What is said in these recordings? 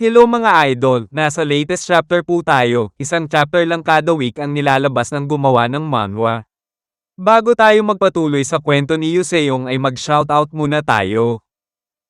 Hello mga idol, nasa latest chapter po tayo, isang chapter lang kada week ang nilalabas ng gumawa ng manhwa. Bago tayo magpatuloy sa kwento ni Yuseong ay mag-shoutout muna tayo.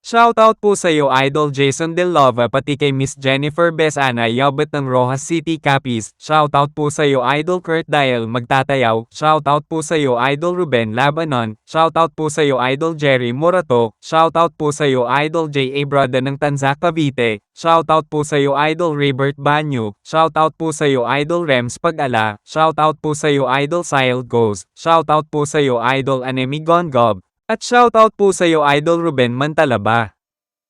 Shoutout po sa iyo Idol Jason Del Lova pati kay Miss Jennifer Besana Yabet ng Rojas City Capiz. Shoutout po sa iyo Idol Kurt Dial Magtatayaw. Shoutout po sa iyo Idol Ruben Labanon. Shoutout po sa iyo Idol Jerry Morato. Shoutout po sa iyo Idol J.A. Brada ng Tanzac Cavite. Shoutout po sa iyo Idol Robert Banyo. Shoutout po sa iyo Idol Rems Pag-ala. Shoutout po sa iyo Idol Siled Ghost. Shoutout po sa iyo Idol Anemi Gongob. At shoutout po sa iyo Idol Ruben Mantalaba.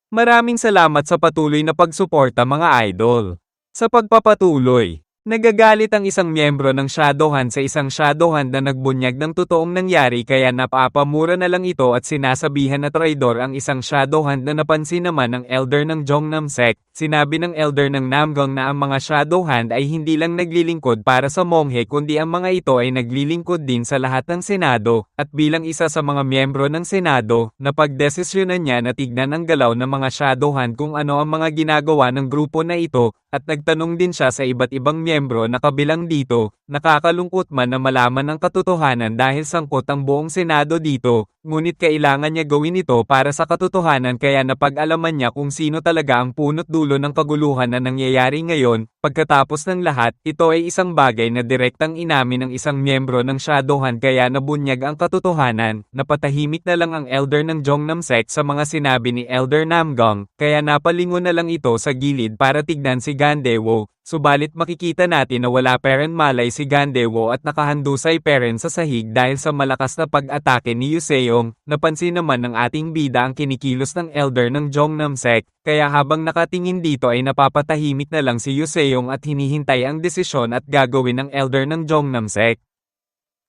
Maraming salamat sa patuloy na pagsuporta mga idol. Sa pagpapatuloy, nagagalit ang isang miyembro ng Shadowhand sa isang Shadowhand na nagbunyag ng totoong nangyari kaya napapamura na lang ito at sinasabihan na traidor ang isang Shadowhand na napansin naman ng elder ng Jongnam Sect. Sinabi ng elder ng Namgang na ang mga Shadowhand ay hindi lang naglilingkod para sa monghe kundi ang mga ito ay naglilingkod din sa lahat ng Senado, at bilang isa sa mga miyembro ng Senado, napagdesisyonan niya na tignan ang galaw ng mga Shadowhand kung ano ang mga ginagawa ng grupo na ito, at nagtanong din siya sa iba't ibang miyembro na kabilang dito. Nakakalungkot man na malaman ang katotohanan dahil sangkot ang buong Senado dito, ngunit kailangan niya gawin ito para sa katotohanan kaya napag-alaman niya kung sino talaga ang punot dulo ng kaguluhan na nangyayari ngayon. Pagkatapos ng lahat, ito ay isang bagay na direktang inamin ng isang miyembro ng Shadowhand kaya nabunyag ang katotohanan. Napatahimik na lang ang elder ng Jongnam Sect sa mga sinabi ni Elder Namgang, kaya napalingon na lang ito sa gilid para tignan si Gandewo. Subalit makikita natin na wala parent malay si Gandewo at nakahandusay parent sa sahig dahil sa malakas na pag-atake ni Yuseong. Napansin naman ng ating bida ang kinikilos ng elder ng Jongnam Sect, kaya habang nakatingin dito ay napapatahimik na lang si Yuseong at hinihintay ang desisyon at gagawin ng elder ng Jongnam Sect.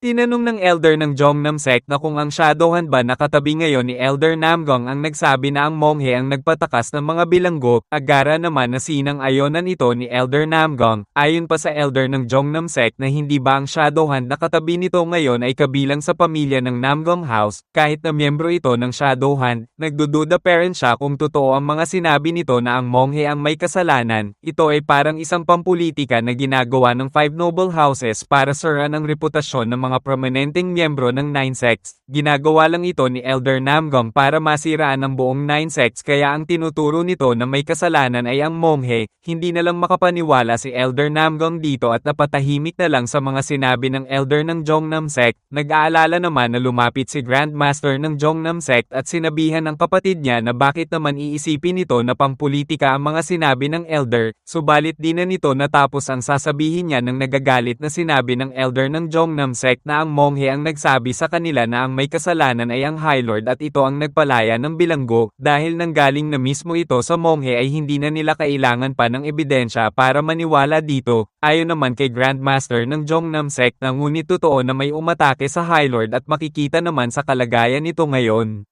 Tinanong ng elder ng Jongnam Sect na kung ang Shadowhand ba nakatabi ngayon ni Elder Namgang ang nagsabi na ang monghe ang nagpatakas ng mga bilanggo. Agara naman na sinang-ayonan ito ni Elder Namgang. Ayon pa sa elder ng Jongnam Sect na hindi ba ang Shadowhand nakatabi nito ngayon ay kabilang sa pamilya ng Namgang House, kahit na miyembro ito ng Shadowhand. Nagdududa parent siya kung totoo ang mga sinabi nito na ang monghe ang may kasalanan. Ito ay parang isang pampulitika na ginagawa ng 5 noble houses para siraan ang reputasyon ng mga prominenteng miyembro ng 9 sects. Ginagawa lang ito ni Elder Namgang para masiraan ang buong 9 sects kaya ang tinuturo nito na may kasalanan ay ang monghe. Hindi na lang makapaniwala si Elder Namgang dito at napatahimik na lang sa mga sinabi ng elder ng Jongnam Sect. Nag-aalala naman na lumapit si Grandmaster ng Jongnam Sect at sinabihan ng kapatid niya na bakit naman iisipin nito na pampulitika ang mga sinabi ng elder. Subalit di na nito natapos ang sasabihin niya nang nagagalit na sinabi ng elder ng Jongnam Sect na ang monghe ang nagsabi sa kanila na ang may kasalanan ay ang High Lord at ito ang nagpalaya ng bilanggo. Dahil nanggaling na mismo ito sa monghe ay hindi na nila kailangan pa ng ebidensya para maniwala dito. Ayon naman kay Grandmaster ng Jongnam Sect na ngunit totoo na may umatake sa High Lord at makikita naman sa kalagayan nito ngayon.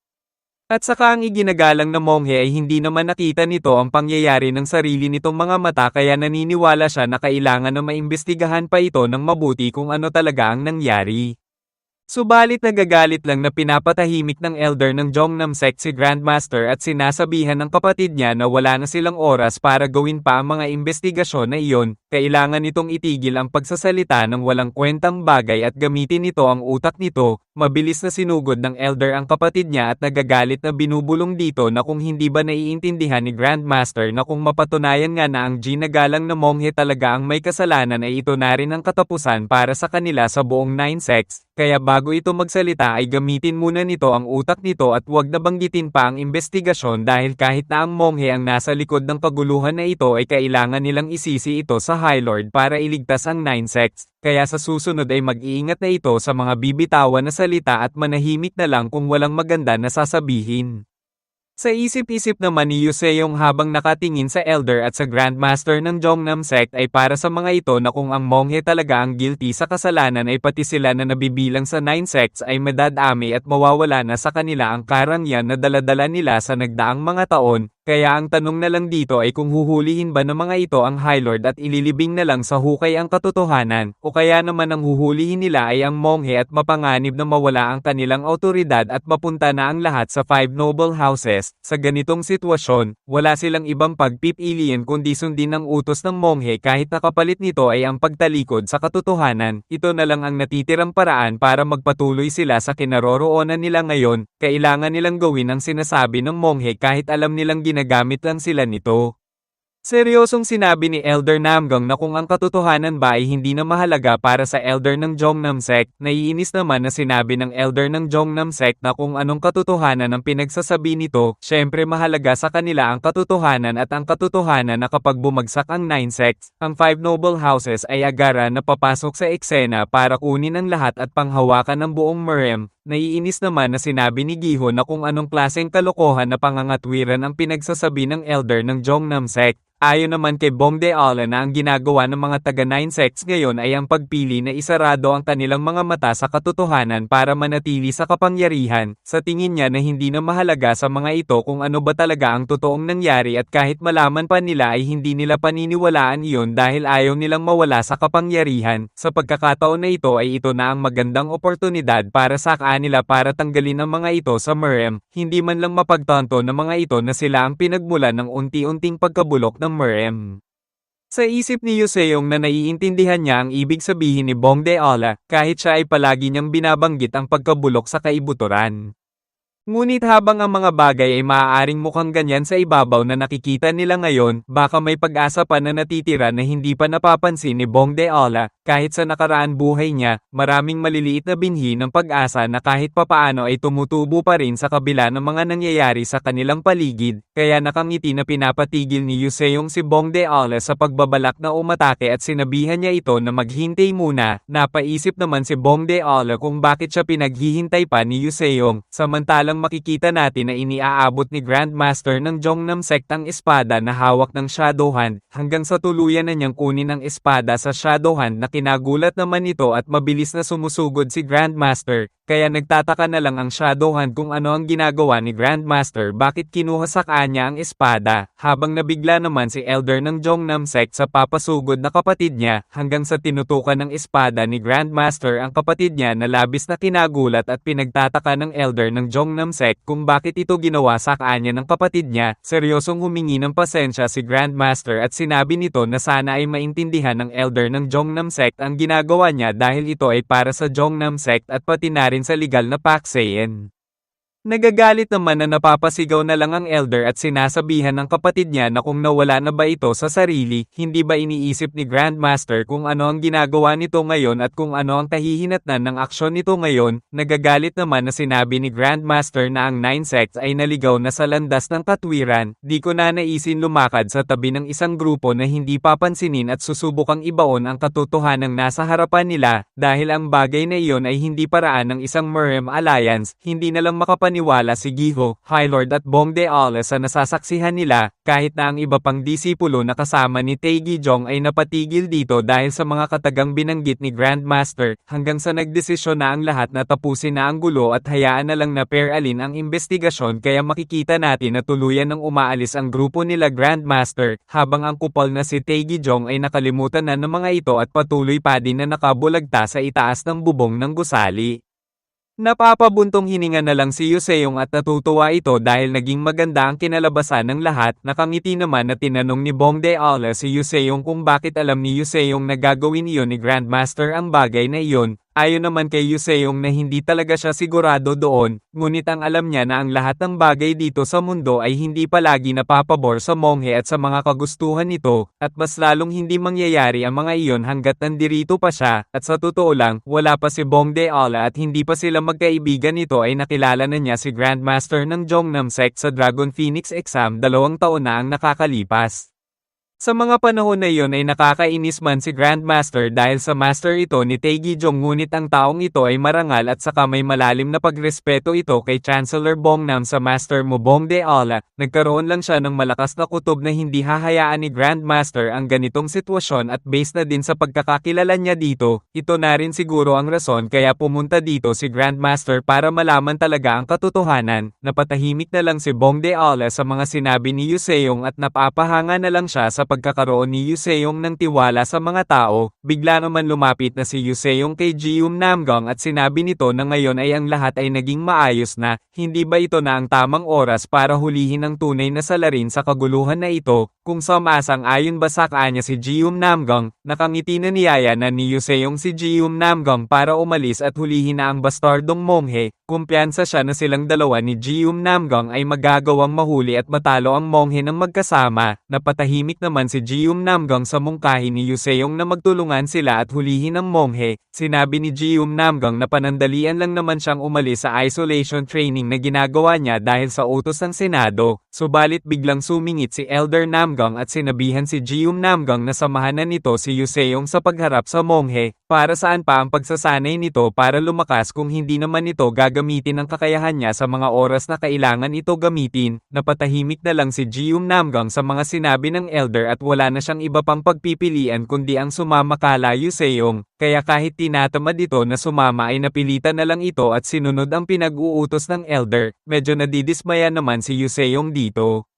At saka ang iginagalang na monghe ay hindi naman nakita nito ang pangyayari ng sarili nitong mga mata kaya naniniwala siya na kailangan na maimbestigahan pa ito ng mabuti kung ano talaga ang nangyari. Subalit nagagalit lang na pinapatahimik ng elder ng Jongnam Sect si Grandmaster at sinasabihan ng kapatid niya na wala na silang oras para gawin pa ang mga investigasyon na iyon. Kailangan nitong itigil ang pagsasalita ng walang kwentang bagay at gamitin nito ang utak nito. Mabilis na sinugod ng elder ang kapatid niya at nagagalit na binubulong dito na kung hindi ba naiintindihan ni Grandmaster na kung mapatunayan nga na ang ginagalang na monghe talaga ang may kasalanan ay ito na rin ang katapusan para sa kanila sa buong 9 sects. Kaya bago ito magsalita ay gamitin muna nito ang utak nito at huwag na banggitin pa ang investigasyon dahil kahit na ang monghe ang nasa likod ng kaguluhan na ito ay kailangan nilang isisi ito sa High Lord para iligtas ang 9 sects. Kaya sa susunod ay mag-iingat na ito sa mga bibitawan na salita at manahimik na lang kung walang maganda na sasabihin. Sa isip-isip naman ni Yuseong habang nakatingin sa elder at sa Grandmaster ng Jongnam Sect ay para sa mga ito na kung ang monghe talaga ang guilty sa kasalanan ay pati sila na nabibilang sa 9 sects ay madadami at mawawala na sa kanila ang karangyaan na daladala nila sa nagdaang mga taon. kaya ang tanong na lang dito ay kung huhulihin ba ng mga ito ang High Lord at ililibing na lang sa hukay ang katotohanan, o kaya naman ang huhulihin nila ay ang monghe at mapanganib na mawala ang kanilang awtoridad at mapunta na ang lahat sa Five Noble Houses. Sa ganitong sitwasyon, wala silang ibang pagpipilian kundi sundin ang utos ng monghe kahit nakapalit nito ay ang pagtalikod sa katotohanan. Ito na lang ang natitirang paraan para magpatuloy sila sa kinaroroonan nila ngayon. Kailangan nilang gawin ang sinasabi ng monghe kahit alam nilang ginagamit lang sila nito. Seryosong sinabi ni Elder Namgang na kung ang katotohanan ba ay hindi na mahalaga para sa Elder ng Jongnam Sect, naiinis naman na sinabi ng Elder ng Jongnam Sect na kung anong katotohanan ang pinagsasabi nito, syempre mahalaga sa kanila ang katotohanan at ang katotohanan na kapag bumagsak ang 9 sects, ang 5 noble houses ay agara na papasok sa eksena para kunin ang lahat at panghawakan ng buong Merem. Naiinis naman na sinabi ni Giho na kung anong klaseng kalokohan na pangangatwiran ang pinagsasabi ng Elder ng Jongnam Sect. Ayon naman kay Bongde Ala na ang ginagawa ng mga taga-9 sects ngayon ay ang pagpili na isarado ang kanilang mga mata sa katotohanan para manatili sa kapangyarihan. Sa tingin niya na hindi na mahalaga sa mga ito kung ano ba talaga ang totoong nangyari at kahit malaman pa nila ay hindi nila paniniwalaan iyon dahil ayaw nilang mawala sa kapangyarihan. Sa pagkakataon na ito ay ito na ang magandang oportunidad para sa kanila para tanggalin ang mga ito sa Merem. Hindi man lang mapagtanto ng mga ito na sila ang pinagmulan ng unti-unting pagkabulok ng Merem. Sa isip ni Yoseong na naiintindihan niya ang ibig sabihin ni Bongde Ala, kahit siya ay palagi niyang binabanggit ang pagkabulok sa kaibuturan. Ngunit habang ang mga bagay ay maaaring mukhang ganyan sa ibabaw na nakikita nila ngayon, baka may pag-asa pa na natitira na hindi pa napapansin ni Bongde Ala. Kahit sa nakaraan buhay niya, maraming maliliit na binhi ng pag-asa na kahit papaano ay tumutubo pa rin sa kabila ng mga nangyayari sa kanilang paligid, kaya nakangiti na pinapatigil ni Yoseong si Bongde Ala sa pagbabalak na umatake at sinabihan niya ito na maghintay muna. Napaisip naman si Bongde Ala kung bakit siya pinaghihintay pa ni Yoseong, samantalang makikita natin na iniaabot ni Grandmaster ng Jongnam Sect ang espada na hawak ng Shadow Hand, hanggang sa tuluyan na niyang kunin ang espada sa Shadow Hand na kinagulat naman ito at mabilis na sumusugod si Grandmaster, kaya nagtataka na lang ang Shadow Hand kung ano ang ginagawa ni Grandmaster, bakit kinuha sa kanya ang espada, habang nabigla naman si Elder ng Jongnam Sect sa papasugod na kapatid niya, hanggang sa tinutukan ng espada ni Grandmaster ang kapatid niya na labis na kinagulat at pinagtataka ng Elder ng Jongnam Sect kung bakit ito ginawa sa kanya ng kapatid niya. Seryosong humingi ng pasensya si Grandmaster at sinabi nito na sana ay maintindihan ng Elder ng Jongnam Sect ang ginagawa niya dahil ito ay para sa Jongnam Sect at pati na rin sa legal na Pakseyen. Nagagalit naman na napapasigaw na lang ang Elder at sinasabihan ng kapatid niya na kung nawala na ba ito sa sarili, hindi ba iniisip ni Grandmaster kung ano ang ginagawa nito ngayon at kung ano ang kahihinatnan ng aksyon nito ngayon. Nagagalit naman na sinabi ni Grandmaster na ang 9 sects ay naligaw na sa landas ng katwiran. Di ko na naisin lumakad sa tabi ng isang grupo na hindi papansinin at susubukang ibaon ang katotohanang nasa harapan nila, dahil ang bagay na iyon ay hindi paraan ng isang Merem Alliance. Hindi na lang makapaniwala si Giho, High Lord at Bongde Ala sa nasasaksihan nila, kahit na ang iba pang disipulo na kasama ni Taegi Jong ay napatigil dito dahil sa mga katagang binanggit ni Grandmaster, hanggang sa nagdesisyon na ang lahat na tapusin na ang gulo at hayaan na lang na pairalin ang investigasyon. Kaya makikita natin na tuluyan ng umaalis ang grupo nila Grandmaster, habang ang kupal na si Taegi Jong ay nakalimutan na ng mga ito at patuloy pa din na nakabulagta sa itaas ng bubong ng gusali. Napapabuntong hininga na lang si Yoseong at natutuwa ito dahil naging maganda ang kinalabasan ng lahat. Nakangiti naman na tinanong ni Bongde Ala si Yoseong kung bakit alam ni Yoseong na gagawin iyon ni Grandmaster ang bagay na iyon. Ayon naman kay Yoseong na hindi talaga siya sigurado doon, ngunit ang alam niya na ang lahat ng bagay dito sa mundo ay hindi palagi napapabor sa monghe at sa mga kagustuhan nito, at mas lalong hindi mangyayari ang mga iyon hanggat nandirito pa siya, at sa totoo lang, wala pa si Bongde Ala at hindi pa sila magkaibigan nito ay nakilala na niya si Grandmaster ng Jongnam Sect sa Dragon Phoenix exam 2 taon na ang nakakalipas. Sa mga panahon na iyon ay nakakainis man si Grandmaster dahil sa master ito ni Taegyeong ngunit ang taong ito ay marangal at saka may malalim na pagrespeto ito kay Chancellor Bongnam sa master mo Bongde-ala. Nagkaroon lang siya ng malakas na kutob na hindi hahayaan ni Grandmaster ang ganitong sitwasyon at based na din sa pagkakakilala niya dito, ito na rin siguro ang rason kaya pumunta dito si Grandmaster para malaman talaga ang katotohanan. Napatahimik na lang si Bongde-ala sa mga sinabi ni Yuseong at napapahanga na lang siya sa pagkakaroon ni Yuseong ng tiwala sa mga tao. Bigla naman lumapit na si Yuseong kay Jeum Namgung at sinabi nito na ngayon ay ang lahat ay naging maayos na, hindi ba ito na ang tamang oras para hulihin ang tunay na salarin sa kaguluhan na ito? Kung sumasang ayon ba sa kanya si Jeum Namgung, nakangiti na niyaya na ni Yuseong si Jeum Namgung para umalis at hulihin na ang bastardong monghe. Kumpiyansa siya na silang dalawa ni Jeum Namgung ay magagawang mahuli at matalo ang monghe ng magkasama. Napatahimik naman si Jeum Namgung sa mungkahi ni Yuseong na magtulungan sila at hulihin ang monghe. Sinabi ni Jeum Namgung na panandalian lang naman siyang umalis sa isolation training na ginagawa niya dahil sa utos ng Senado. Subalit biglang sumingit si Elder Namgung at sinabihan si Jeum Namgung na samahan na nito si Yuseong sa pagharap sa monghe. Para saan pa ang pagsasanay nito para lumakas kung hindi naman ito gagamitin ang kakayahan niya sa mga oras na kailangan ito gamitin. Napatahimik na lang si Jeum Namgung sa mga sinabi ng Elder at wala na siyang iba pang pagpipilian kundi ang sumama kala Yuseong. Kaya kahit tinatamad ito na sumama ay napilitan na lang ito at sinunod ang pinag-uutos ng Elder. Medyo nadidismaya naman si Yuseong dito.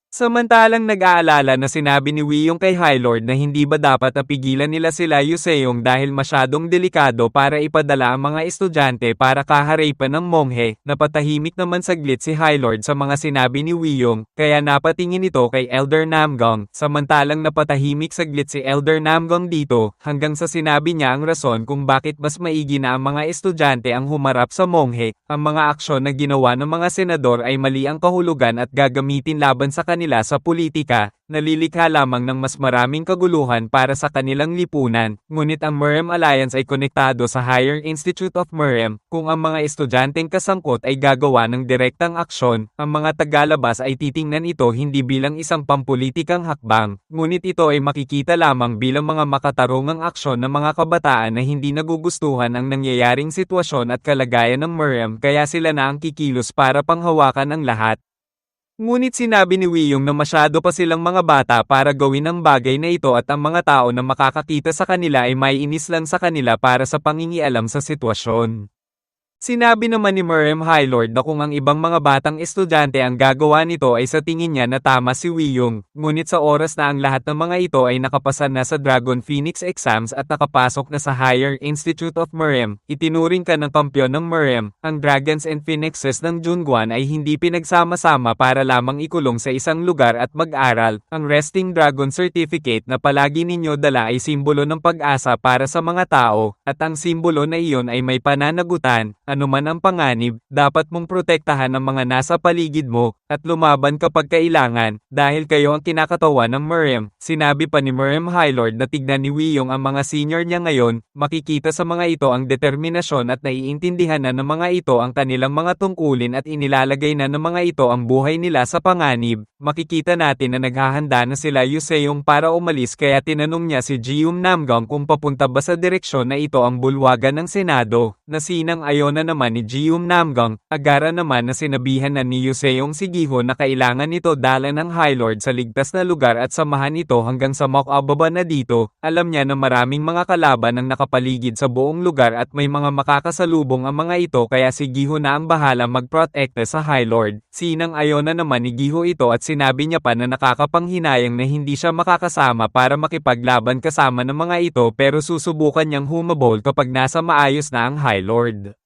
Samantalang nag-aalala na sinabi ni Wiyong kay High Lord na hindi ba dapat napigilan nila sila Yuseong dahil masyadong delikado para ipadala ang mga estudyante para kaharepan ng monghe. Napatahimik naman saglit si High Lord sa mga sinabi ni Wiyong, kaya napatingin ito kay Elder Namgung. Samantalang napatahimik saglit si Elder Namgung dito, hanggang sa sinabi niya ang rason kung bakit mas maigi na ang mga estudyante ang humarap sa monghe. Ang mga aksyon na ginawa ng mga senador ay mali ang kahulugan at gagamitin laban sa kanila sa politika, nalilikha lamang ng mas maraming kaguluhan para sa kanilang lipunan. Ngunit ang Murem Alliance ay konektado sa Higher Institute of Murem. Kung ang mga estudyanteng kasangkot ay gagawa ng direktang aksyon, ang mga tagalabas ay titingnan ito hindi bilang isang pampulitikang hakbang, ngunit ito ay makikita lamang bilang mga makatarungang aksyon ng mga kabataan na hindi nagugustuhan ang nangyayaring sitwasyon at kalagayan ng Murem kaya sila na ang kikilos para panghawakan ang lahat. Ngunit sinabi ni Wiyong na masyado pa silang mga bata para gawin ang bagay na ito at ang mga tao na makakakita sa kanila ay maiinis lang sa kanila para sa pangingialam sa sitwasyon. Sinabi naman ni Murem High Lord na kung ang ibang mga batang estudyante ang gagawa nito ay sa tingin niya na tama si Wiyong, ngunit sa oras na ang lahat ng mga ito ay nakapasa na sa Dragon Phoenix exams at nakapasok na sa Higher Institute of Murem, itinuring ka ng kampyon ng Murem. Ang Dragons and Phoenixes ng Junguan ay hindi pinagsama-sama para lamang ikulong sa isang lugar at mag-aral. Ang Resting Dragon Certificate na palagi ninyo dala ay simbolo ng pag-asa para sa mga tao, at ang simbolo na iyon ay may pananagutan. Anuman ang panganib, dapat mong protektahan ang mga nasa paligid mo, at lumaban kapag kailangan, dahil kayo ang kinakatawan ng Murem. Sinabi pa ni Murem High Lord na tignan ni Wiyong ang mga senior niya ngayon, makikita sa mga ito ang determinasyon at naiintindihan na ng mga ito ang kanilang mga tungkulin at inilalagay na ng mga ito ang buhay nila sa panganib. Makikita natin na naghahanda na sila Yuseong para umalis kaya tinanong niya si Jeum Namgung kung papunta ba sa direksyon na ito ang bulwagan ng Senado. Nasinang ayon na naman ni Jeum Namgung, agara naman na sinabihan na ni Yuseong si Giho na kailangan nito dala ng High Lord sa ligtas na lugar at samahan ito hanggang sa makababa na dito. Alam niya na maraming mga kalaban ang nakapaligid sa buong lugar at may mga makakasalubong ang mga ito kaya si Giho na ang bahala magprotekta sa High Lord. Sinang ayon na naman ni Giho ito at sinabi niya pa na nakakapanghinayang na hindi siya makakasama para makipaglaban kasama ng mga ito pero susubukan niyang humabol kapag nasa maayos na ang High Lord.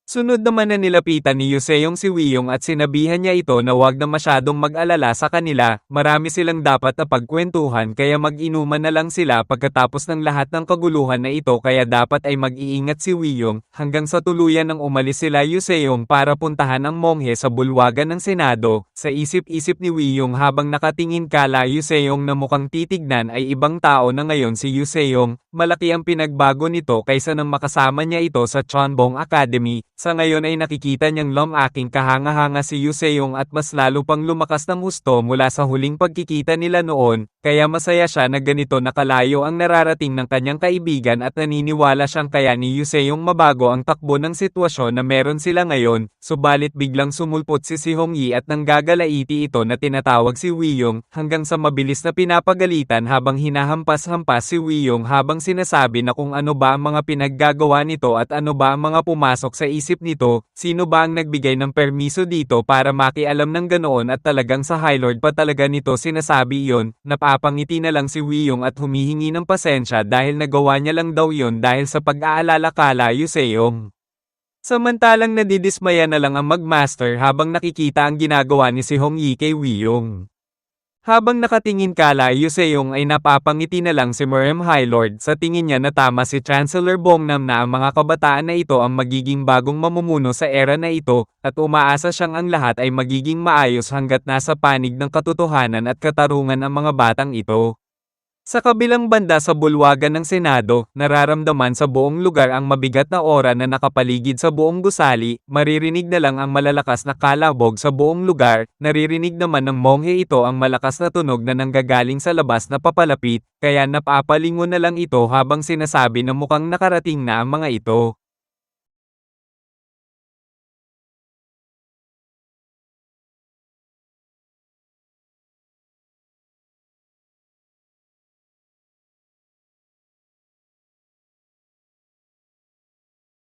Sunod naman na nilapitan ni Yuseong si Wiyong at sinabihan niya ito na wag na masyadong mag-alala sa kanila, marami silang dapat na pagkwentuhan kaya mag-inuman na lang sila pagkatapos ng lahat ng kaguluhan na ito kaya dapat ay mag-iingat si Wiyong, hanggang sa tuluyan ng umalis sila Yuseong para puntahan ang monghe sa bulwagan ng Senado. Sa isip-isip ni Wiyong habang nakatingin kala Yuseong na mukhang titignan ay ibang tao na ngayon si Yuseong, malaki ang pinagbago nito kaysa nang makasama niya ito sa Chonbong Academy. Sa ngayon ay nakikita niyang aking kahanga-hanga si Yuseong at mas lalo pang lumakas ng husto mula sa huling pagkikita nila noon, kaya masaya siya na ganito nakalayo ang nararating ng kanyang kaibigan at naniniwala siyang kaya ni Yuseong mabago ang takbo ng sitwasyon na meron sila ngayon, subalit biglang sumulpot si Hongyi at nanggagalaiti ito na tinatawag si Wiyong, hanggang sa mabilis na pinapagalitan habang hinahampas-hampas si Wiyong habang sinasabi na kung ano ba ang mga pinaggagawa nito at ano ba ang mga pumasok sa isip nito, sino ba ang nagbigay ng permiso dito para makialam ng ganoon at talagang sa High Lord pa talaga nito sinasabi iyon, napapangiti na lang si Wiyong at humihingi ng pasensya dahil nagawa niya lang daw iyon dahil sa pag-aalala kala Yuseong. Samantalang nadidismaya na lang ang magmaster habang nakikita ang ginagawa ni si Hongyi kay Wiyong. Habang nakatingin kala Yuseong ay napapangiti na lang si Merem High Lord sa tingin niya na tama si Chancellor Bongnam na ang mga kabataan na ito ang magiging bagong mamumuno sa era na ito, at umaasa siyang ang lahat ay magiging maayos hanggat nasa panig ng katotohanan at katarungan ang mga batang ito. Sa kabilang banda sa bulwagan ng Senado, nararamdaman sa buong lugar ang mabigat na aura na nakapaligid sa buong gusali, maririnig na lang ang malalakas na kalabog sa buong lugar, naririnig naman ng monghe ito ang malakas na tunog na nanggagaling sa labas na papalapit, kaya napapalingon na lang ito habang sinasabi na mukhang nakarating na ang mga ito.